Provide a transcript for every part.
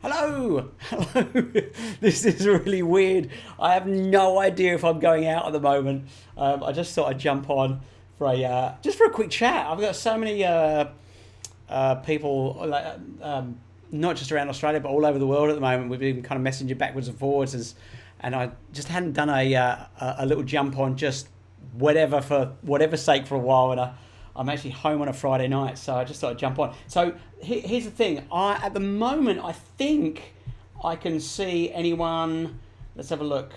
Hello, hello. This is really weird. I have no idea if I'm going out at the moment. I just thought I'd jump on for a quick chat. I've got so many people, not just around Australia, but all over the world at the moment. We've been kind of messaging backwards and forwards, and I just hadn't done a little jump on just whatever for whatever sake for a while, and I'm actually home on a Friday night, so I just thought I'd jump on. So here's the thing. At the moment, I think I can see anyone. Let's have a look.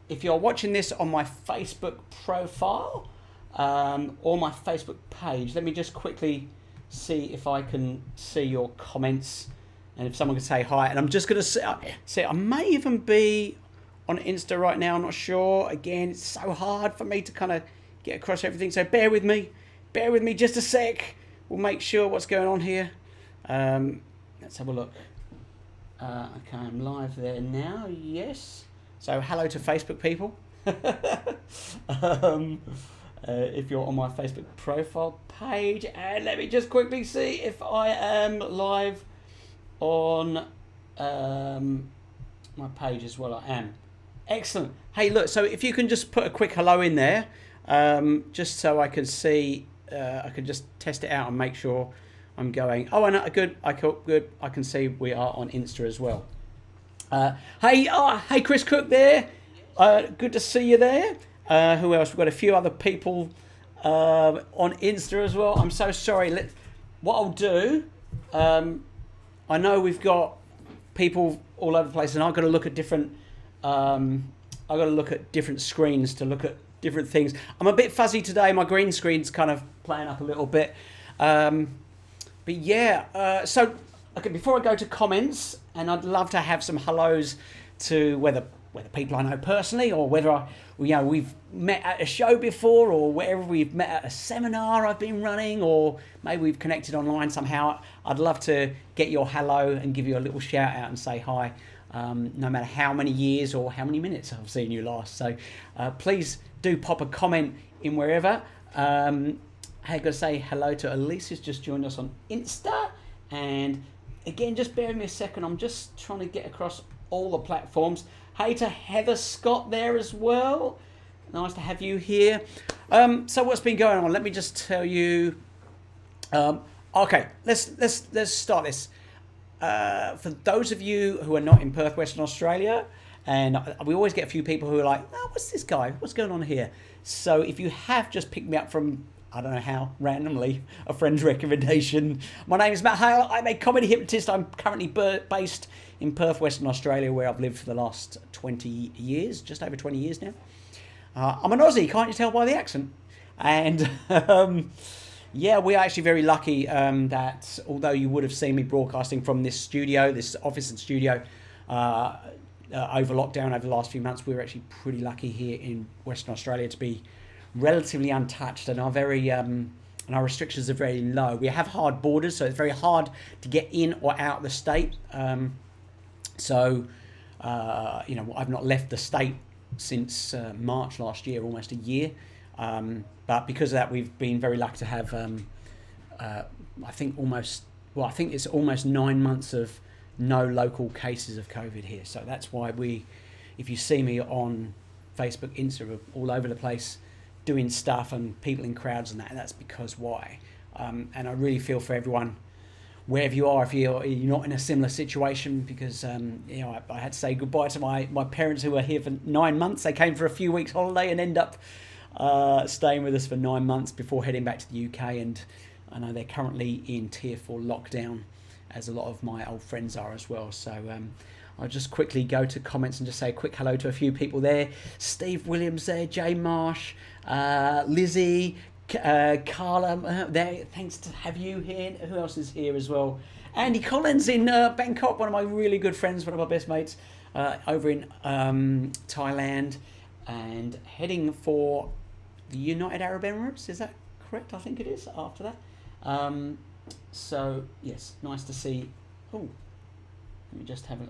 If you're watching this on my Facebook profile or my Facebook page, let me just quickly see if I can see your comments and if someone can say hi. And I'm just going to say I may even be on Insta right now. I'm not sure. Again, it's so hard for me to kind of get across everything, so bear with me. Bear with me just a sec. We'll make sure what's going on here. Let's have a look. Okay, I'm live there now. Yes. So hello to Facebook people. If you're on my Facebook profile page, and let me just quickly see if I am live on my page as well. I am. Excellent. Hey, look. So if you can just put a quick hello in there, just so I can see. I can just test it out and make sure I'm going. Oh, and good. Good. I can see we are on Insta as well. Hey, Chris Cook there. Good to see you there. Who else? We've got a few other people on Insta as well. I'm so sorry. What I'll do. I know we've got people all over the place, and I've got to look at different. I've got to look at different screens to look at different things. I'm a bit fuzzy today. My green screen's kind of playing up a little bit. But yeah, so okay, before I go to comments, and I'd love to have some hellos to whether people I know personally, or whether we've met at a show before, or wherever we've met at a seminar I've been running, or maybe we've connected online somehow. I'd love to get your hello and give you a little shout out and say hi, no matter how many years or how many minutes I've seen you last. So please do pop a comment in wherever. I got to say hello to Elise, who's just joined us on Insta. And again, just bear with me a second. I'm just trying to get across all the platforms. Hey to Heather Scott there as well. Nice to have you here. So what's been going on? Let me just tell you. Okay, let's start this. For those of you who are not in Perth, Western Australia, and we always get a few people who are like, oh, what's this guy? What's going on here? So if you have just picked me up from, I don't know how, randomly, a friend's recommendation, my name is Matt Hale. I'm a comedy hypnotist. I'm currently based in Perth, Western Australia, where I've lived for the last 20 years, just over 20 years now. I'm an Aussie, can't you tell by the accent? And yeah, we are actually very lucky that although you would have seen me broadcasting from this studio, this office and studio, over lockdown over the last few months, we're actually pretty lucky here in Western Australia to be relatively untouched, and our restrictions are very low. We have hard borders, so it's very hard to get in or out of the state. I've not left the state since March last year, almost a year. But because of that, we've been very lucky to have, I think it's almost 9 months of no local cases of COVID here. So that's why if you see me on Facebook, Insta, all over the place, doing stuff and people in crowds and that's because why. And I really feel for everyone, wherever you are, if you're not in a similar situation, because I had to say goodbye to my parents who were here for 9 months. They came for a few weeks holiday and end up staying with us for 9 months before heading back to the UK, and I know they're currently in tier 4 lockdown, as a lot of my old friends are as well. So I'll just quickly go to comments and just say a quick hello to a few people there. Steve Williams there, Jay Marsh, Lizzie, Carla there. Thanks to have you here. Who else is here as well? Andy Collins in Bangkok, one of my really good friends, one of my best mates, over in Thailand, and heading for the United Arab Emirates. Is that correct? I think it is after that. So yes, nice to see. Oh, let me just have a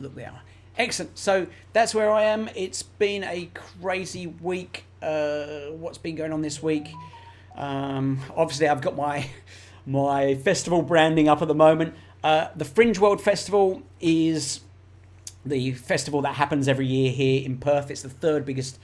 look there. Excellent. So that's where I am. It's been a crazy week. What's been going on this week? Obviously, I've got my festival branding up at the moment. The Fringe World Festival is the festival that happens every year here in Perth. It's the third biggest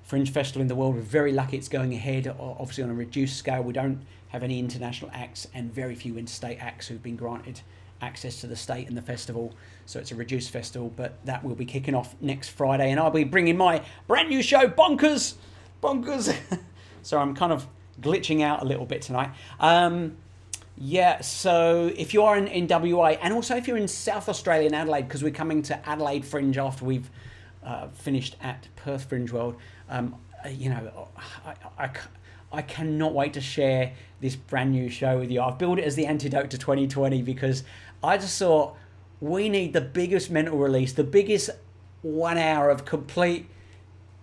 fringe festival in the world. We're very lucky it's going ahead, obviously on a reduced scale. We don't have any international acts and very few interstate acts who've been granted access to the state and the festival. So it's a reduced festival, but that will be kicking off next Friday. And I'll be bringing my brand new show, Bonkers. So I'm kind of glitching out a little bit tonight. Yeah, so if you are in WA, and also if you're in South Australia and Adelaide, because we're coming to Adelaide Fringe after we've finished at Perth Fringe World, you know, I cannot wait to share this brand new show with you. I've built it as the antidote to 2020 because I just thought we need the biggest mental release, the biggest 1 hour of complete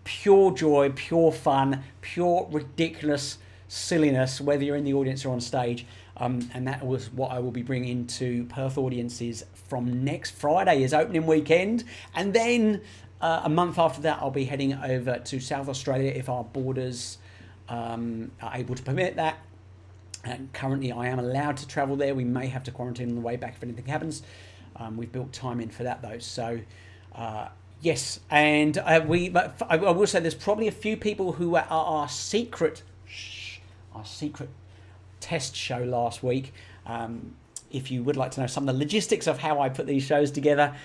pure joy, pure fun, pure ridiculous silliness, whether you're in the audience or on stage. And that was what I will be bringing to Perth audiences from next Friday, is opening weekend. And then a month after that, I'll be heading over to South Australia if our borders are able to permit that. And currently, I am allowed to travel there. We may have to quarantine on the way back if anything happens. We've built time in for that, though. So, yes. And I will say there's probably a few people who are our secret test show last week. If you would like to know some of the logistics of how I put these shows together,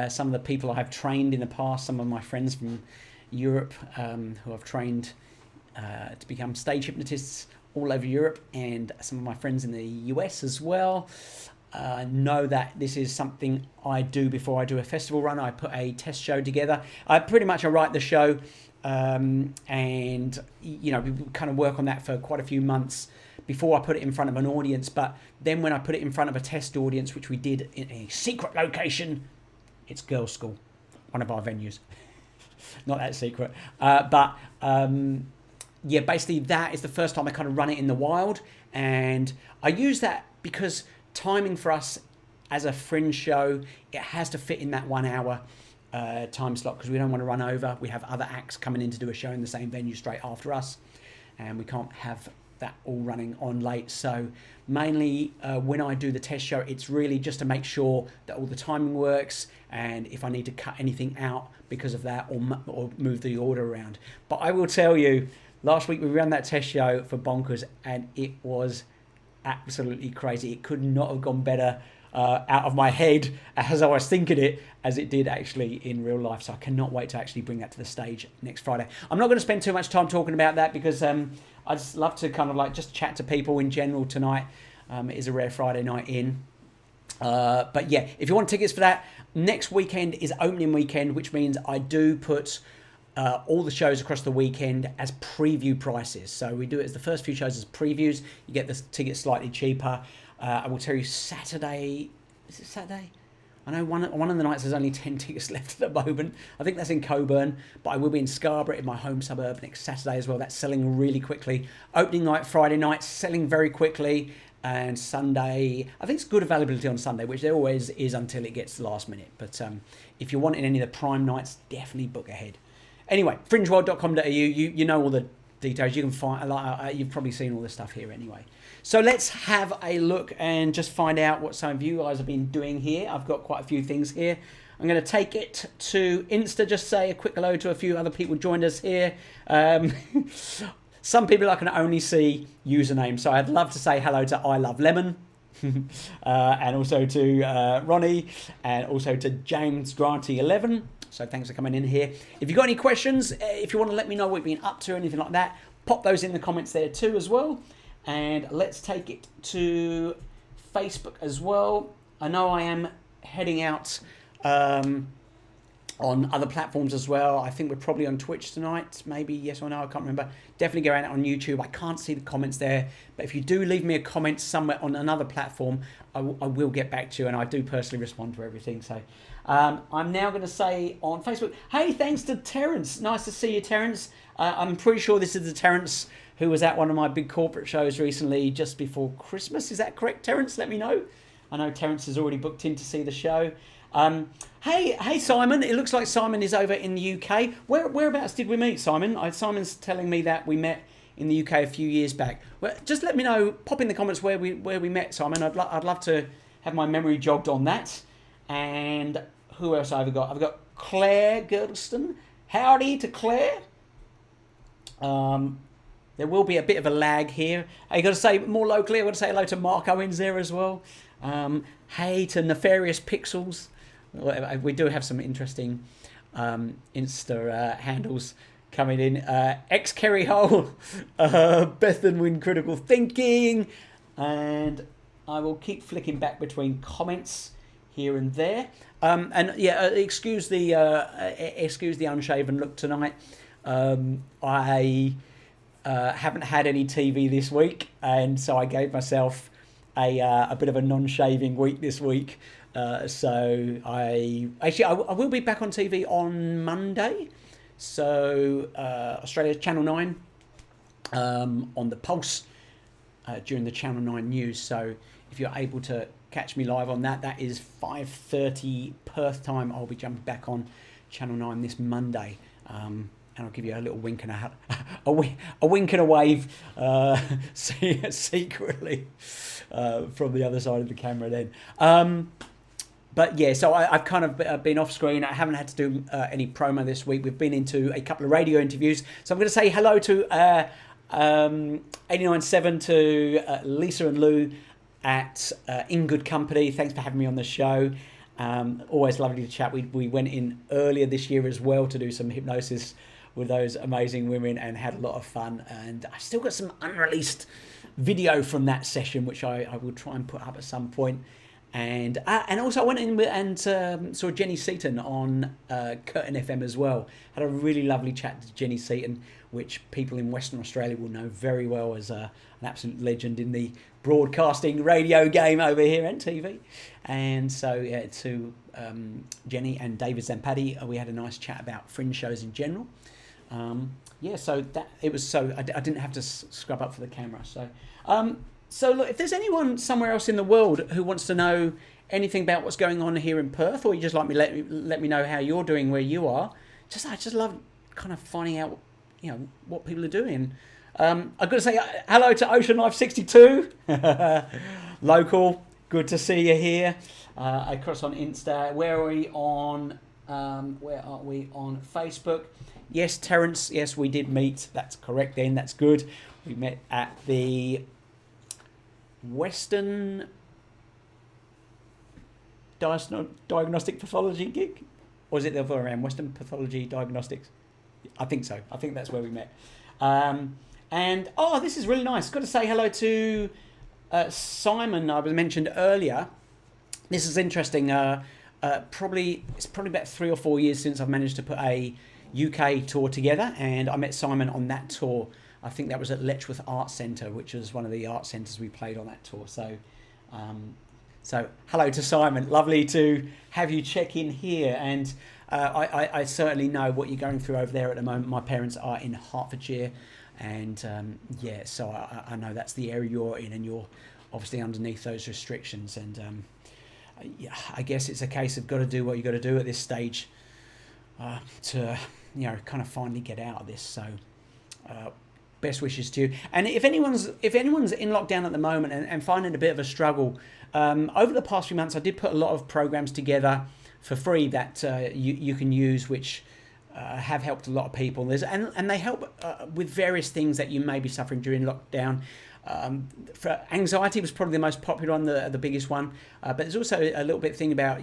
some of the people I've trained in the past, some of my friends from Europe who I've trained to become stage hypnotists all over Europe, and some of my friends in the US as well, know that this is something I do before I do a festival run. I put a test show together. I write the show, and you know, we kind of work on that for quite a few months before I put it in front of an audience. But then when I put it in front of a test audience, which we did in a secret location, it's Girls' School, one of our venues. Not that secret. Yeah, basically that is the first time I kind of run it in the wild. And I use that because timing for us as a fringe show, it has to fit in that 1 hour time slot, because we don't want to run over. We have other acts coming in to do a show in the same venue straight after us, and we can't have that all running on late. So mainly when I do the test show, it's really just to make sure that all the timing works, and if I need to cut anything out because of that, or move the order around. But I will tell you, last week we ran that test show for Bonkers, and it was absolutely crazy. It could not have gone better out of my head as I was thinking it, as it did actually in real life. So I cannot wait to actually bring that to the stage next Friday. I'm not going to spend too much time talking about that, because I just love to kind of like just chat to people in general tonight. It is a rare Friday night in. But yeah, if you want tickets for that, next weekend is opening weekend, which means I do put all the shows across the weekend as preview prices. So we do it as the first few shows as previews. You get the tickets slightly cheaper. I will tell you Saturday. Is it Saturday? I know one of the nights there's only 10 tickets left at the moment. I think that's in Coburn, but I will be in Scarborough in my home suburb next Saturday as well. That's selling really quickly. Opening night Friday night, selling very quickly. And Sunday, I think it's good availability on Sunday, which there always is until it gets last minute. But if you're wanting any of the prime nights, definitely book ahead. Anyway, fringeworld.com.au, you know all the details. You can find, you've probably seen all this stuff here anyway. So let's have a look and just find out what some of you guys have been doing here. I've got quite a few things here. I'm going to take it to Insta, just say a quick hello to a few other people joined us here. Some people I can only see usernames, so I'd love to say hello to I Love Lemon. And also to Ronnie, and also to James Granty 11. So thanks for coming in here. If you've got any questions, if you want to let me know what you've been up to, anything like that, pop those in the comments there too as well. And let's take it to Facebook as well. I know I am heading out on other platforms as well. I think we're probably on Twitch tonight, maybe, yes or no, I can't remember. Definitely go out on YouTube. I can't see the comments there, but if you do leave me a comment somewhere on another platform, I will get back to you, and I do personally respond to everything. So I'm now going to say on Facebook, hey, thanks to Terence. Nice to see you, Terence. I'm pretty sure this is the Terence who was at one of my big corporate shows recently, just before Christmas. Is that correct, Terence? Let me know. I know Terence has already booked in to see the show. Hey Simon, it looks like Simon is over in the UK. Whereabouts did we meet, Simon? Simon's telling me that we met in the UK a few years back. Well, just let me know, pop in the comments where we met, Simon. I'd love to have my memory jogged on that. And who else have I got? I've got Claire Girdleston. Howdy to Claire. There will be a bit of a lag here. I got to say more locally. I got to say hello to Mark Owens there as well. Hey to Nefarious Pixels. We do have some interesting Insta handles coming in. X Kerry Hole, Beth and Win Critical Thinking, and I will keep flicking back between comments here and there. And yeah, excuse the unshaven look tonight. I haven't had any TV this week, and so I gave myself a bit of a non-shaving week this week. So I will be back on TV on Monday. So Australia Channel 9 on the Pulse during the Channel 9 news. So if you're able to catch me live on that, that is 5:30 Perth time. I'll be jumping back on Channel 9 this Monday. And I'll give you a little wink and a wink and a wave secretly from the other side of the camera then. But yeah, so I've kind of been off screen. I haven't had to do any promo this week. We've been into a couple of radio interviews. So I'm going to say hello to 89.7 to Lisa and Lou at In Good Company. Thanks for having me on the show. Always lovely to chat. We went in earlier this year as well to do some hypnosis with those amazing women and had a lot of fun. And I've still got some unreleased video from that session, which I will try and put up at some point. And also I went in and saw Jenny Seaton on Curtin FM as well. Had a really lovely chat to Jenny Seaton, which people in Western Australia will know very well as an absolute legend in the broadcasting radio game over here and TV. And so yeah, to Jenny and David Zampatti, we had a nice chat about fringe shows in general. Yeah, so that it was so I didn't have to scrub up for the camera. So look, if there's anyone somewhere else in the world who wants to know anything about what's going on here in Perth, or you just like me let me know how you're doing where you are, I just love kind of finding out, you know, what people are doing. I've got to say hello to Ocean Life 62, local. Good to see you here. Across on Insta. Where are we on? Where are we on Facebook? Yes, Terence. Yes, we did meet. That's correct. Then that's good. We met at the Western Diagnostic Pathology gig, or is it the other way around? Western Pathology Diagnostics. I think so. I think that's where we met. And this is really nice. Got to say hello to Simon. I was mentioned earlier. This is interesting. It's probably about 3 or 4 years since I've managed to put a UK tour together, and I met Simon on that tour. I think that was at Letchworth Arts Centre, which was one of the art centres we played on that tour. So, hello to Simon. Lovely to have you check in here. And I certainly know what you're going through over there at the moment. My parents are in Hertfordshire, and so I know that's the area you're in, and you're obviously underneath those restrictions. And I guess it's a case of got to do what you got to do at this stage to kind of finally get out of this. So. Best wishes to you. And if anyone's in lockdown at the moment and finding a bit of a struggle, over the past few months I did put a lot of programs together for free that you can use, which have helped a lot of people. And they help with various things that you may be suffering during lockdown. For anxiety was probably the most popular one, the biggest one. But there's also a little bit thing about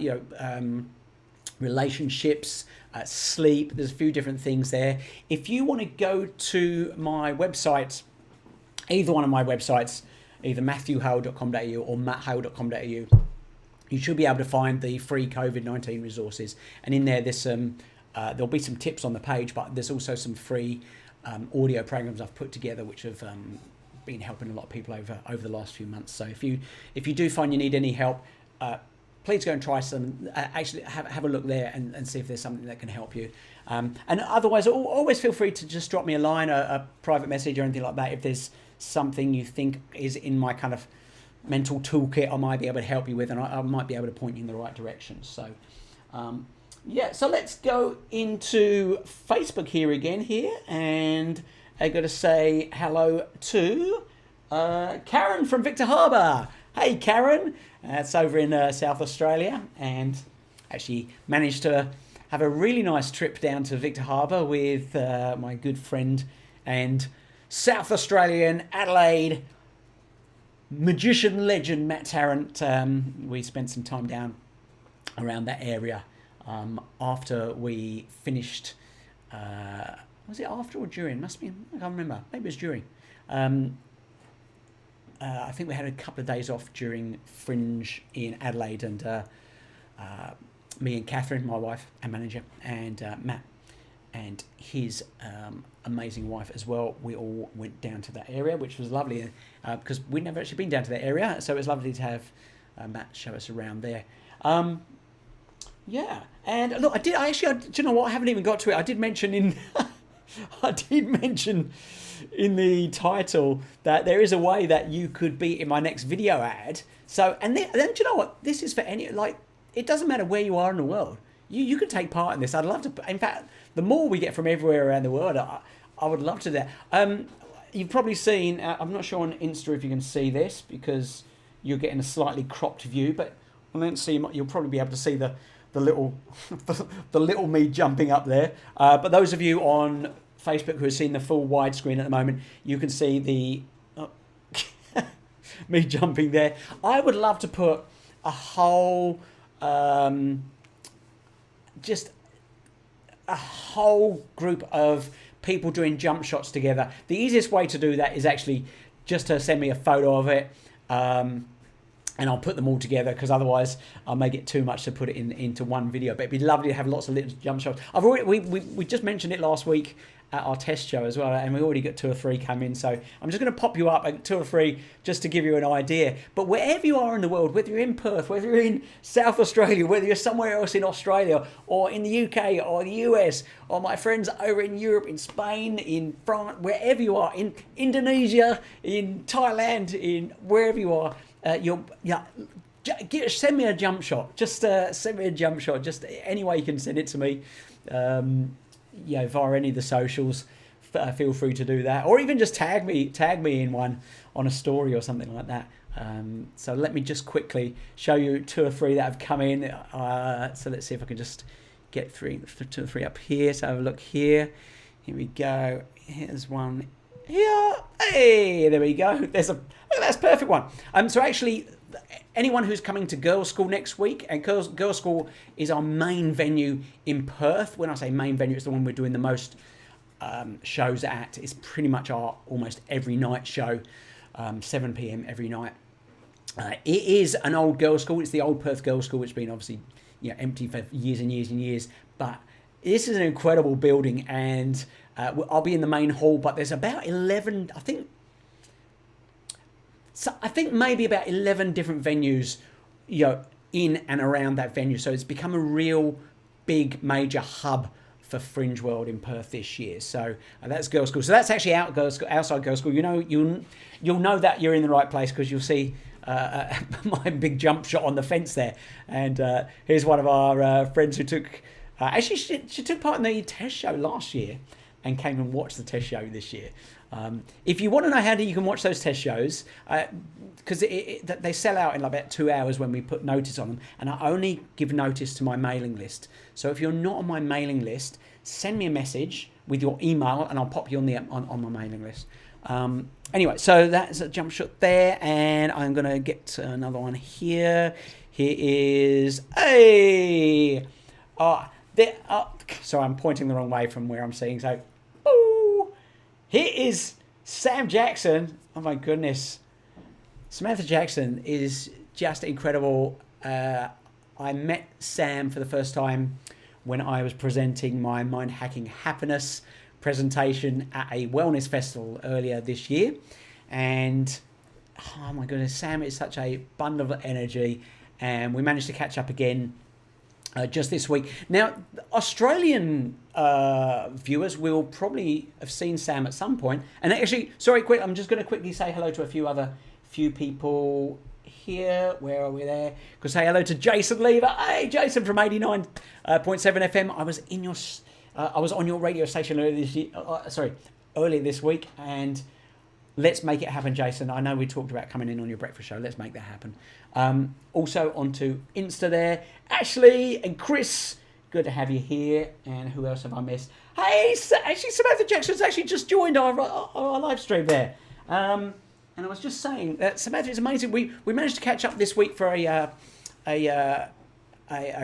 relationships, sleep. There's a few different things there. If you want to go to my website, either one of my websites, either matthewhale.com.au or matthale.com.au, you should be able to find the free COVID-19 resources. And in there, there's there'll be some tips on the page, but there's also some free audio programs I've put together, which have been helping a lot of people over the last few months. So if you do find you need any help, please go and try some. Actually, have a look there and see if there's something that can help you. And otherwise, always feel free to just drop me a line, a private message, or anything like that. If there's something you think is in my kind of mental toolkit, I might be able to help you with, and I might be able to point you in the right direction. So, so let's go into Facebook here again and I got to say hello to Karen from Victor Harbour. Hey, Karen. It's over in South Australia, and actually managed to have a really nice trip down to Victor Harbour with my good friend and South Australian Adelaide magician legend Matt Tarrant. We spent some time down around that area after we finished. Was it after or during? Must be. I can't remember. Maybe it was during. I think we had a couple of days off during Fringe in Adelaide, and me and Catherine, my wife and manager, and Matt and his amazing wife as well, we all went down to that area, which was lovely because we'd never actually been down to that area, so it was lovely to have Matt show us around there. Yeah, and look, do you know what? I haven't even got to it. I did mention in in the title that there is a way that you could be in my next video ad. So, and then do you know what? This is for any, like, it doesn't matter where you are in the world. You can take part in this. I'd love to. In fact, the more we get from everywhere around the world, I would love to do that. You've probably seen, I'm not sure on Insta if you can see this because you're getting a slightly cropped view, but on Insta you'll probably be able to see the little the little me jumping up there. But those of you on Facebook who are seeing the full widescreen at the moment, you can see the me jumping there. I would love to put a whole just a whole group of people doing jump shots together. The easiest way to do that is actually just to send me a photo of it, and I'll put them all together because otherwise I may get too much to put it into one video. But it'd be lovely to have lots of little jump shots. We just mentioned it last week at our test show as well, and we already got 2 or 3 come in. So I'm just going to pop you up at 2 or 3 just to give you an idea. But wherever you are in the world, whether you're in Perth, whether you're in South Australia, whether you're somewhere else in Australia or in the UK or the US, or my friends over in Europe, in Spain, in France, wherever you are, in Indonesia, in Thailand, in wherever you are, send me a jump shot. Just send me a jump shot. Just any way you can send it to me. Via any of the socials, feel free to do that, or even just tag me in one on a story or something like that. So let me just quickly show you 2 or 3 that have come in. So let's see if I can just get 2 or 3 up here. So have a look here. Here we go. Here's one here. Hey, there we go. That's a perfect one. So actually, anyone who's coming to Girls' School next week, and Girls' School is our main venue in Perth. When I say main venue, it's the one we're doing the most shows at. It's pretty much our almost every night show, 7 p.m. every night. It is an old girls' school. It's the old Perth Girls' School, which has been obviously empty for years and years and years. But this is an incredible building, and I'll be in the main hall. But there's about 11, I think maybe about 11 different venues, in and around that venue. So it's become a real big major hub for Fringe World in Perth this year. So that's Girls' School. So that's actually outside Girls' School. You'll know that you're in the right place because you'll see my big jump shot on the fence there. And here's one of our friends who took... actually, she took part in the test show last year and came and watched the test show this year. If you want to know how you can watch those test shows, because they sell out in like about 2 hours when we put notice on them, and I only give notice to my mailing list. So if you're not on my mailing list, send me a message with your email, and I'll pop you on my mailing list. Anyway, so that's a jump shot there, and I'm gonna get another one here. Here is sorry, I'm pointing the wrong way from where I'm seeing. So, here is Sam Jackson. Oh my goodness. Samantha Jackson is just incredible. I met Sam for the first time when I was presenting my Mind Hacking Happiness presentation at a wellness festival earlier this year. And oh my goodness, Sam is such a bundle of energy. And we managed to catch up again just this week. Now, Australian viewers will probably have seen Sam at some point. And actually, I'm just going to quickly say hello to a few people here. Where are we there? Could say hello to Jason Lever. Hey, Jason from 89.7 FM. I was on your radio station earlier this week, and let's make it happen, Jason. I know we talked about coming in on your breakfast show. Let's make that happen. Also onto Insta there. Ashley and Chris, good to have you here. And who else have I missed? Hey, actually, Samantha Jackson's actually just joined our live stream there. And I was just saying that Samantha, it's amazing. We managed to catch up this week for a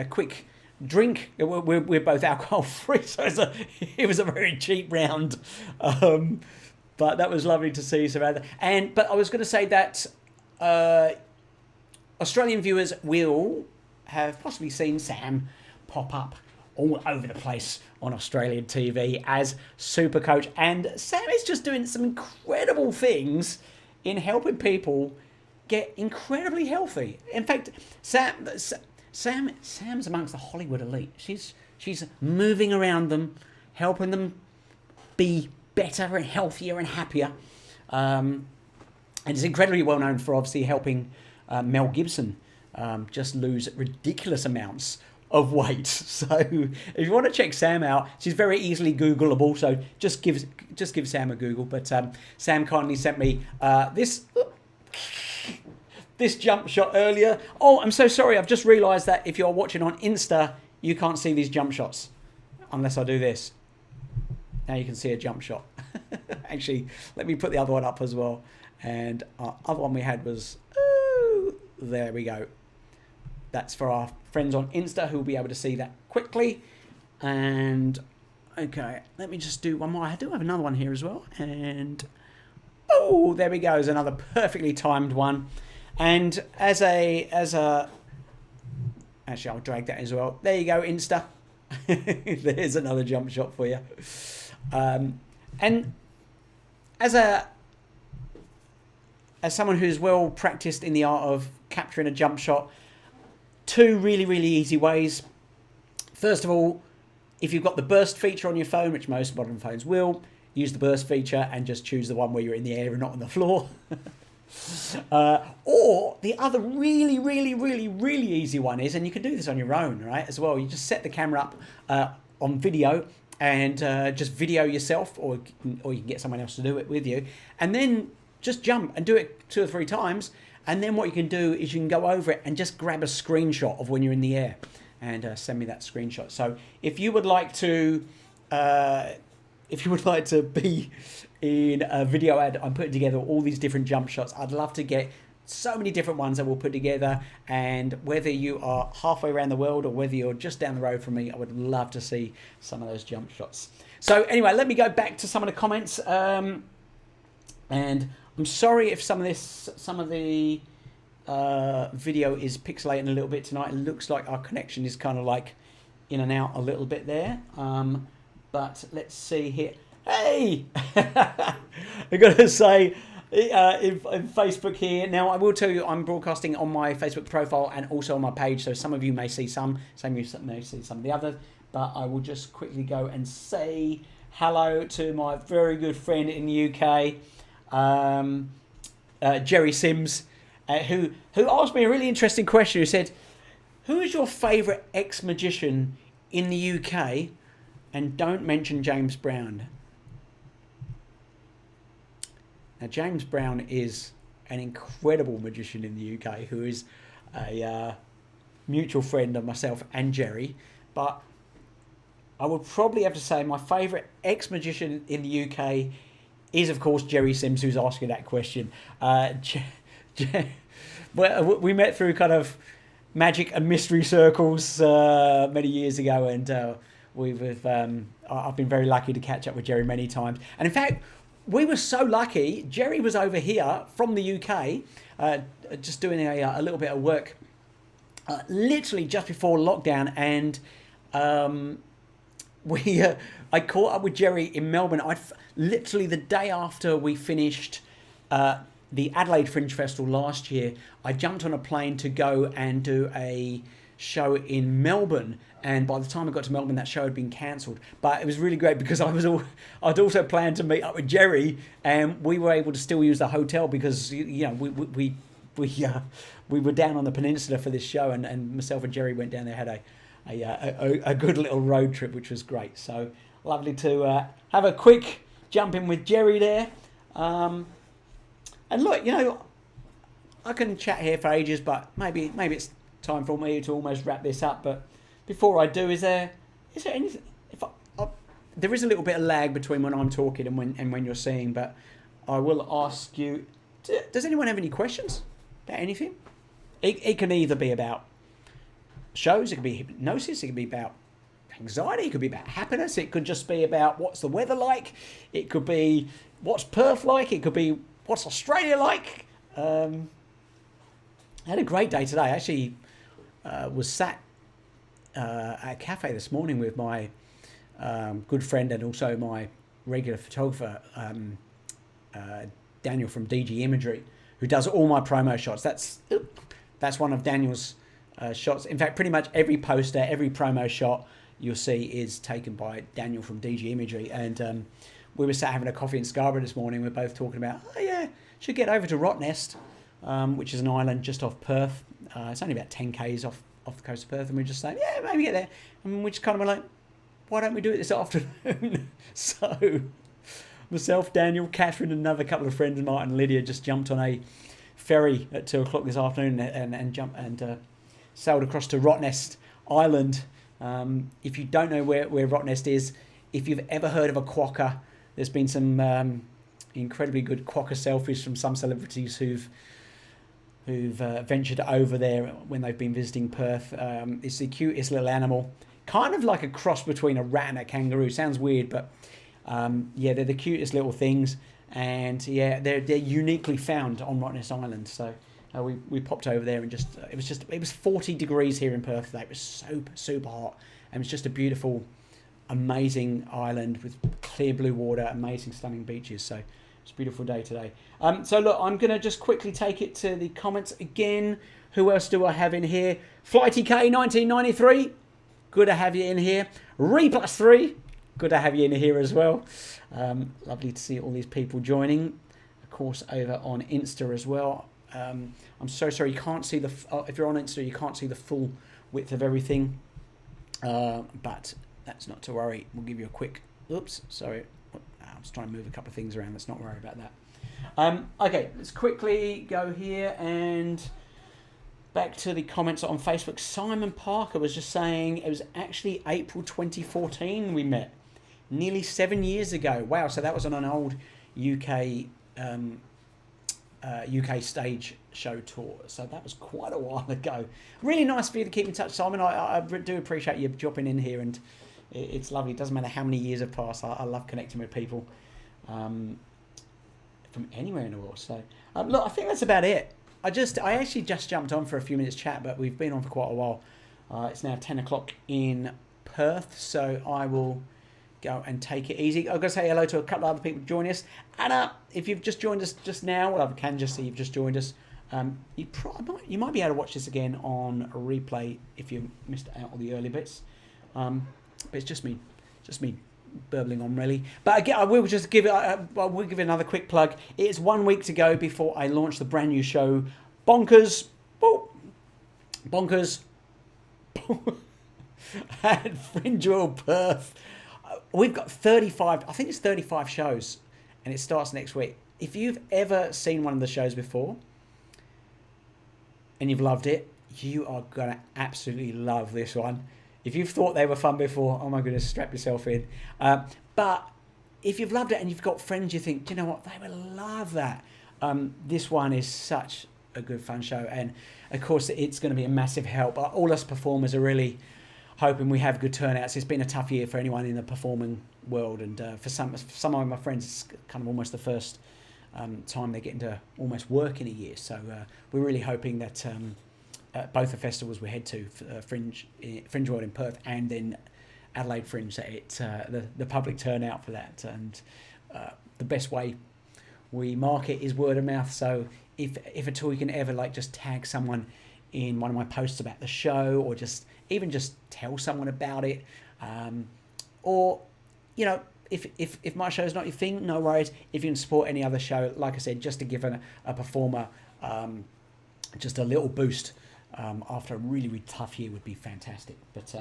quick drink. We're both alcohol free, so it was a very cheap round. But that was lovely to see, Samantha. But I was going to say that Australian viewers will have possibly seen Sam pop up all over the place on Australian TV as Super Coach. And Sam is just doing some incredible things in helping people get incredibly healthy. In fact, Sam's amongst the Hollywood elite. She's moving around them, helping them be better and healthier and happier. And is incredibly well known for obviously helping Mel Gibson just lose ridiculous amounts of weight. So if you want to check Sam out, she's very easily Googleable. So just give Sam a Google. But Sam kindly sent me this jump shot earlier. Oh, I'm so sorry. I've just realised that if you're watching on Insta, you can't see these jump shots unless I do this. Now you can see a jump shot. Actually, let me put the other one up as well. And our other one we had was, there we go. That's for our friends on Insta who will be able to see that quickly. And, okay, let me just do one more. I do have another one here as well. And, oh, there we go. There's another perfectly timed one. And actually, I'll drag that as well. There you go, Insta. There's another jump shot for you. And as someone who's well practiced in the art of capturing a jump shot, two really, really easy ways. First of all, if you've got the burst feature on your phone, which most modern phones will, use the burst feature and just choose the one where you're in the air and not on the floor. Or the other really, really, really, really easy one is, and you can do this on your own, right, as well, you just set the camera up on video and just video yourself, or you can get someone else to do it with you, and then just jump and do it 2 or 3 times. And then what you can do is you can go over it and just grab a screenshot of when you're in the air and send me that screenshot. So if you would like to be in a video ad, I'm putting together all these different jump shots. I'd love to get so many different ones that we'll put together. And whether you are halfway around the world or whether you're just down the road from me, I would love to see some of those jump shots. So anyway, let me go back to some of the comments. And I'm sorry if some of the video is pixelating a little bit tonight. It looks like our connection is kind of like in and out a little bit there. But let's see here. Hey! I've got to say, in Facebook here. Now, I will tell you, I'm broadcasting on my Facebook profile and also on my page. So some of you may see some of you may see some of the others. But I will just quickly go and say hello to my very good friend in the UK, Jerry Sims, who asked me a really interesting question. Who said, who is your favourite ex-magician in the UK? And don't mention James Brown. Now, James Brown is an incredible magician in the UK who is a mutual friend of myself and Jerry. But I would probably have to say my favourite ex-magician in the UK is, of course, Jerry Sims, who's asking that question. Well, we met through kind of magic and mystery circles many years ago, and I've been very lucky to catch up with Jerry many times. And in fact, we were so lucky. Jerry was over here from the UK, just doing a little bit of work, literally just before lockdown, and I caught up with Jerry in Melbourne. Literally the day after we finished the Adelaide Fringe Festival last year, I jumped on a plane to go and do a show in Melbourne, and by the time I got to Melbourne, that show had been cancelled. But it was really great because I'd also planned to meet up with Jerry, and we were able to still use the hotel because we were down on the peninsula for this show, and myself and Jerry went down there, had a good little road trip, which was great. So lovely to have a quick jump in with Jerry there. And look, I can chat here for ages, but maybe it's time for me to almost wrap this up. But before I do, is there anything? There is a little bit of lag between when I'm talking and when you're seeing, but I will ask you: does anyone have any questions about anything? It can either be about shows, it could be hypnosis, it could be about anxiety, it could be about happiness, it could just be about what's the weather like, it could be what's Perth like, it could be what's Australia like. I had a great day today. I actually was sat at a cafe this morning with my good friend and also my regular photographer, Daniel from DG Imagery, who does all my promo shots. That's one of Daniel's shots. In fact, pretty much every poster, every promo shot you'll see is taken by Daniel from DG Imagery. And we were sat having a coffee in Scarborough this morning. We're both talking about, should get over to Rottnest, which is an island just off Perth. It's only about 10 k's off the coast of Perth. And we're just saying, maybe get there. And we just kind of were like, why don't we do it this afternoon? So myself, Daniel, Catherine, and another couple of friends, Martin and Lydia, just jumped on a ferry at 2 o'clock this afternoon and sailed across to Rottnest Island. If you don't know where Rottnest is, if you've ever heard of a quokka, there's been some incredibly good quokka selfies from some celebrities who've ventured over there when they've been visiting Perth. It's the cutest little animal, kind of like a cross between a rat and a kangaroo. Sounds weird, but they're the cutest little things, and they're uniquely found on Rottnest Island. So we popped over there and it was 40 degrees here in Perth today. It was super hot, and it's just a beautiful, amazing island with clear blue water, amazing stunning beaches. So it's a beautiful day today. So look, I'm going to just quickly take it to the comments again. Who else do I have in here? Flighty K 1993, good to have you in here. Re+3, good to have you in here as well. Lovely to see all these people joining. Of course, over on Insta as well. I'm so sorry you can't see if you're on Insta, you can't see the full width of everything. But that's not to worry. We'll give you a quick. Oops, sorry. I was trying to move a couple of things around. Let's not worry about that. Okay, let's quickly go here and back to the comments on Facebook. Simon Parker was just saying it was actually April 2014 we met, nearly 7 years ago. Wow, so that was on an old UK stage show tour. So that was quite a while ago. Really nice for you to keep in touch, Simon. I do appreciate you dropping in here, and it's lovely. It doesn't matter how many years have passed. I love connecting with people from anywhere in the world. So look, I think that's about it. I actually just jumped on for a few minutes chat, but we've been on for quite a while. It's now 10 o'clock in Perth, so I will go and take it easy. I've got to say hello to a couple of other people joining us. Anna, if you've just joined us just now, well, I can just see you've just joined us. You might be able to watch this again on a replay if you missed out all the early bits. But it's just me burbling on really. But again, I will just give it. We'll give it another quick plug. It's 1 week to go before I launch the brand new show, Bonkers. Bonkers. At Fringe World Perth. We've got 35. I think it's 35 shows, and it starts next week. If you've ever seen one of the shows before, and you've loved it, you are gonna absolutely love this one. If you've thought they were fun before, oh my goodness, strap yourself in. But if you've loved it and you've got friends you think, do you know what, they would love that. This one is such a good fun show. And of course, it's going to be a massive help. All us performers are really hoping we have good turnouts. It's been a tough year for anyone in the performing world. And for some of my friends, it's kind of almost the first time they're getting to almost work in a year. So we're really hoping that both the festivals we head to, Fringe World in Perth and then Adelaide Fringe, the public turnout for that. And the best way we market is word of mouth. So if at all you can ever just tag someone in one of my posts about the show, or just tell someone about it, or if my show is not your thing, no worries. If you can support any other show, like I said, just to give a performer just a little boost after a really, really tough year would be fantastic. But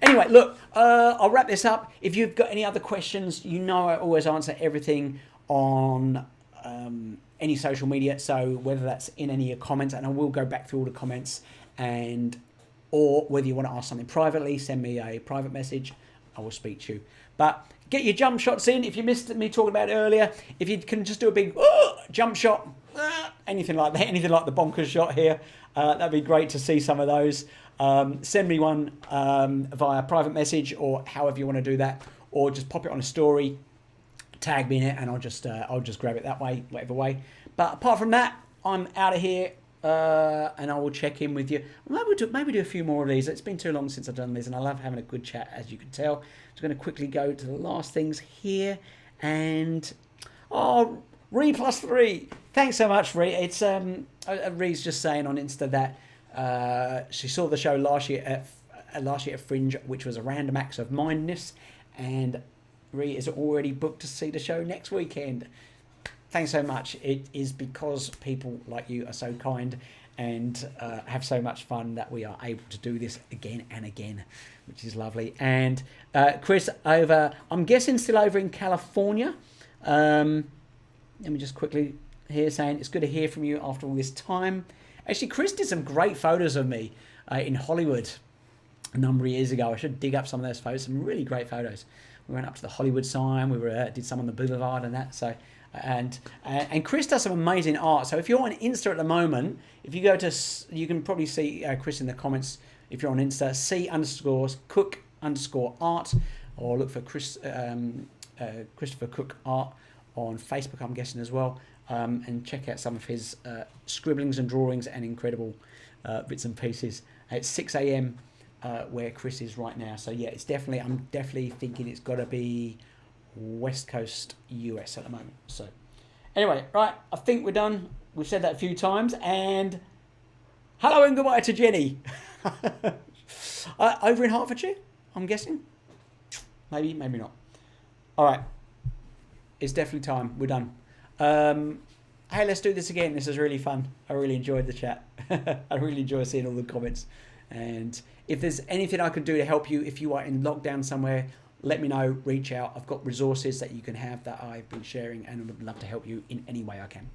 anyway, look, I'll wrap this up. If you've got any other questions, I always answer everything on any social media. So whether that's in any of your comments, and I will go back through all the comments, or whether you want to ask something privately, send me a private message. I will speak to you. But get your jump shots in. If you missed me talking about it earlier, if you can just do a big jump shot, anything like that, anything like the Bonkers shot here, that'd be great to see some of those. Send me one via private message, or however you want to do that, or just pop it on a story, tag me in it, and I'll just grab it that way, whatever way. But apart from that, I'm out of here, and I will check in with you. Maybe do a few more of these. It's been too long since I've done these, and I love having a good chat, as you can tell. Just going to quickly go to the last things here, and Ree +3. Thanks so much, Ree. It's Ree's just saying on Insta that she saw the show last year at Fringe, which was a random acts of mindness, and Ree is already booked to see the show next weekend. Thanks so much. It is because people like you are so kind and have so much fun that we are able to do this again and again, which is lovely. And Chris I'm guessing still over in California. Let me just quickly here saying it's good to hear from you after all this time. Actually, Chris did some great photos of me in Hollywood a number of years ago. I should dig up some of those photos, some really great photos. We went up to the Hollywood sign. We did some on the Boulevard and that. So, and Chris does some amazing art. So if you're on Insta at the moment, if you go to, you can probably see Chris in the comments. If you're on Insta, C_Cook_art, or look for Christopher Cook Art on Facebook, I'm guessing as well. And check out some of his scribblings and drawings and incredible bits and pieces. It's 6 a.m. Where Chris is right now. So yeah, I'm definitely thinking it's got to be West Coast US at the moment. So anyway, right, I think we're done. We've said that a few times. And hello and goodbye to Jenny. Over in Hertfordshire, I'm guessing. Maybe not. All right. It's definitely time. We're done. Hey, let's do this again. This is really fun. I really enjoyed the chat. I really enjoy seeing all the comments. And if there's anything I can do to help you, if you are in lockdown somewhere, let me know, reach out. I've got resources that you can have that I've been sharing, and I would love to help you in any way I can.